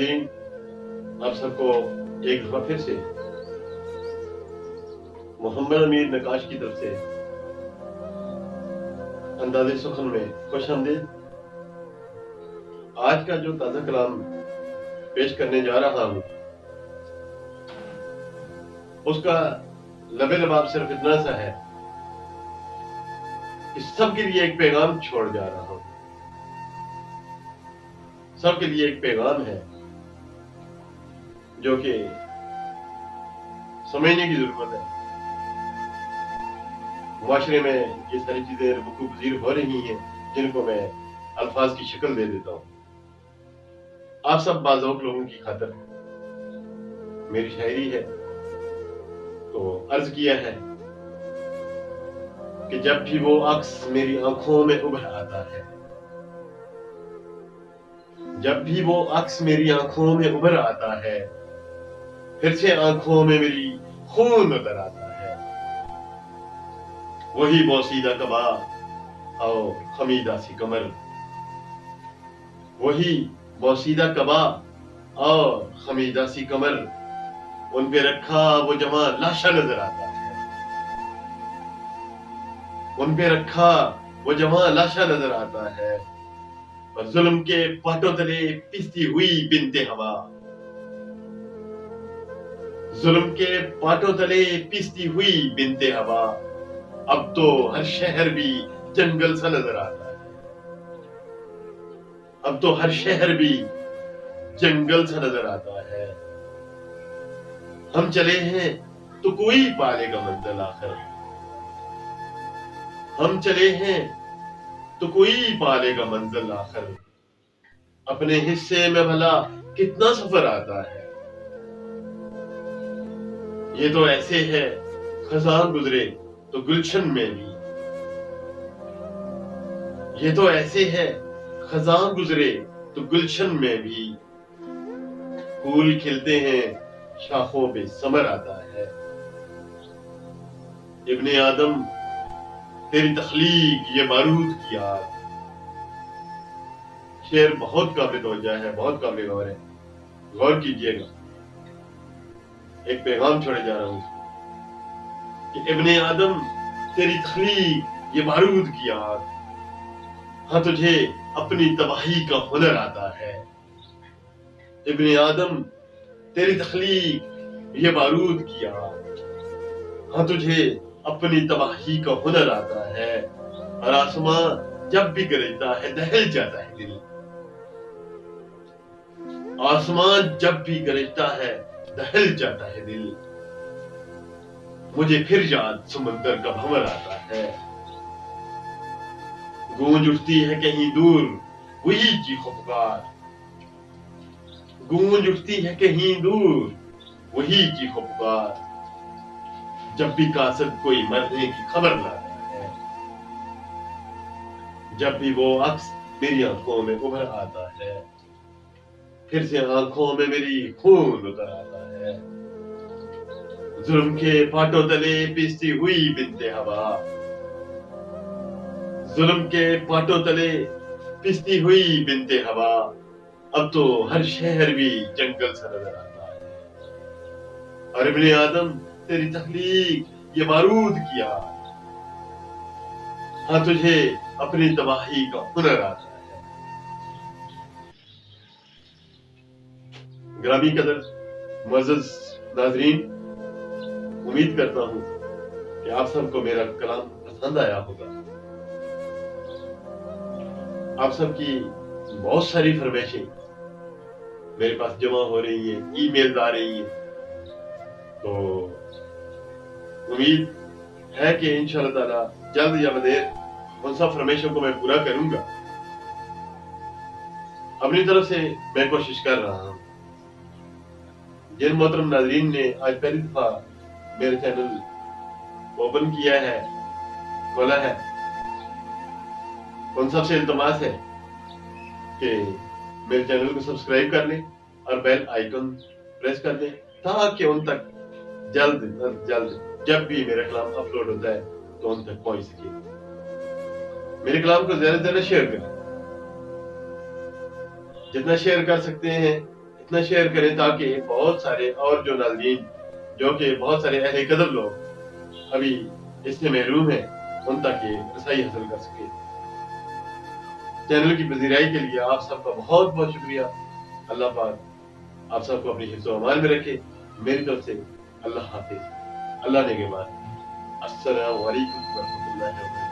नाज़रीन, आप सबको एक दफा फिर से मोहम्मद अमीर नकाश की तरफ से अंदाज़े सुखन में खुश आमदीद। आज का जो ताज़ा कलाम पेश करने जा रहा हूँ उसका लबे लबाब सिर्फ इतना सा है कि सबके लिए एक पैगाम छोड़ जा रहा हूँ। सबके लिए एक पैगाम है जो कि समझने की जरूरत है। मुआशरे में ये सारी चीजें वकूअ पज़ीर हो रही हैं जिनको मैं अल्फाज की शक्ल दे देता हूँ। आप सब बाज़ौक़ लोगों की खातिर मेरी शायरी है तो अर्ज किया है कि जब भी वो अक्स मेरी आंखों में उभर आता है, जब भी वो अक्स मेरी आंखों में उभर आता है, फिर से आंखों में मेरी खून नजर आता है। वही बोसीदा कबा और खमीदा सी कमर, वही बोसीदा कबा और खमीदा सी कमर, उन पे रखा वो जमा लाशा नजर आता है। उन पे रखा वो जमा लाशा नजर आता है। और जुल्म के पाटों तले पिसती हुई बिनते हवा, जुल्म के पाटों तले पिसती हुई बिनते हवा, अब तो हर शहर भी जंगल सा नजर आता है। अब तो हर शहर भी जंगल सा नजर आता है। हम चले हैं तो कोई पालेगा मंजिल आखिर, हम चले हैं तो कोई पालेगा मंजिल आखिर। अपने हिस्से में भला कितना सफर आता है। ये तो ऐसे है खजान गुजरे तो गुलशन में भी, ये तो ऐसे है खजान गुजरे तो गुलशन में भी, फूल खिलते हैं शाखों पे समर आता है। इब्ने आदम तेरी तख्लीक ये बारूद की आग। शेर बहुत काबिल तवज्जो है, बहुत काबिल गौर है, गौर कीजिएगा। एक पैगाम छोड़े जा रहा हूं कि इब्ने आदम तेरी तख्लीक ये बारूद की आग। हाँ, तुझे अपनी तबाही का हुनर आता है। इब्ने आदम तेरी तख्लीक ये बारूद की आग। हाँ, तुझे अपनी तबाही का हुनर आता है। और आसमां जब भी गरजता है दहल जाता है दिल। आसमान जब भी गरजता है दहल जाता है दिल। मुझे फिर याद समंदर का भंवर आता है। गूंज उठती है कहीं दूर वही चीखों पुकार, गूंज उठती है कहीं दूर वही चीखों पुकार। जब भी कासद कोई मरने की खबर लाता है, जब भी वो अक्स मेरी आंखों में उभर आता है, फिर से आंखों में मेरी खून उतर आता है। जुल्म के पाटों तले पिसती हुई बिनते हवा, जुल्म के पाटों तले पिसती हुई बिनते हवा, अब तो हर शहर भी जंगल सा नजर आता है। और इब्ने आदम तेरी तख्लीक ये बारूद किया। हाँ, तुझे अपनी तबाही का हुनर आता है। ग्रामी कदर मुअज़्ज़ज़ नाज़रीन, उम्मीद करता हूं कि आप सबको मेरा कलाम पसंद आया होगा। आप सबकी बहुत सारी फरमाइशें मेरे पास जमा हो रही हैं, ईमेल्स आ रही हैं, तो उम्मीद है कि इंशाअल्लाह ताला जल्द या बदेर उन सब फरमाइशों को मैं पूरा करूंगा। अपनी तरफ से मैं कोशिश कर रहा हूं। जिन मोहतरम नाज़रीन ने आज पहली दफा मेरे चैनल ओपन किया है, खोला है, उन सबसे इल्तमास है कि मेरे चैनल को सब्सक्राइब कर लें और बेल आइकन प्रेस कर दें ताकि उन तक जल्द जल्द जब भी मेरा कलाम अपलोड होता है तो उन तक पहुंच सके। मेरे कलाम को ज्यादा से ज्यादा शेयर करें, जितना शेयर कर सकते हैं اتنا شیئر کریں تاکہ بہت سارے اور جو ناظرین جو کہ بہت سارے اہل قدر لوگ ابھی اس سے محروم ہیں ان تک یہ رسائی حاصل کر سکے۔ چینل کی پذیرائی کے لیے آپ سب کا بہت بہت شکریہ۔ اللہ پاک آپ سب کو اپنی حفظ و امان میں رکھے۔ میری طرف سے اللہ حافظ، اللہ نگہبان، السلام علیکم ورحمۃ اللہ وبرکاتہ۔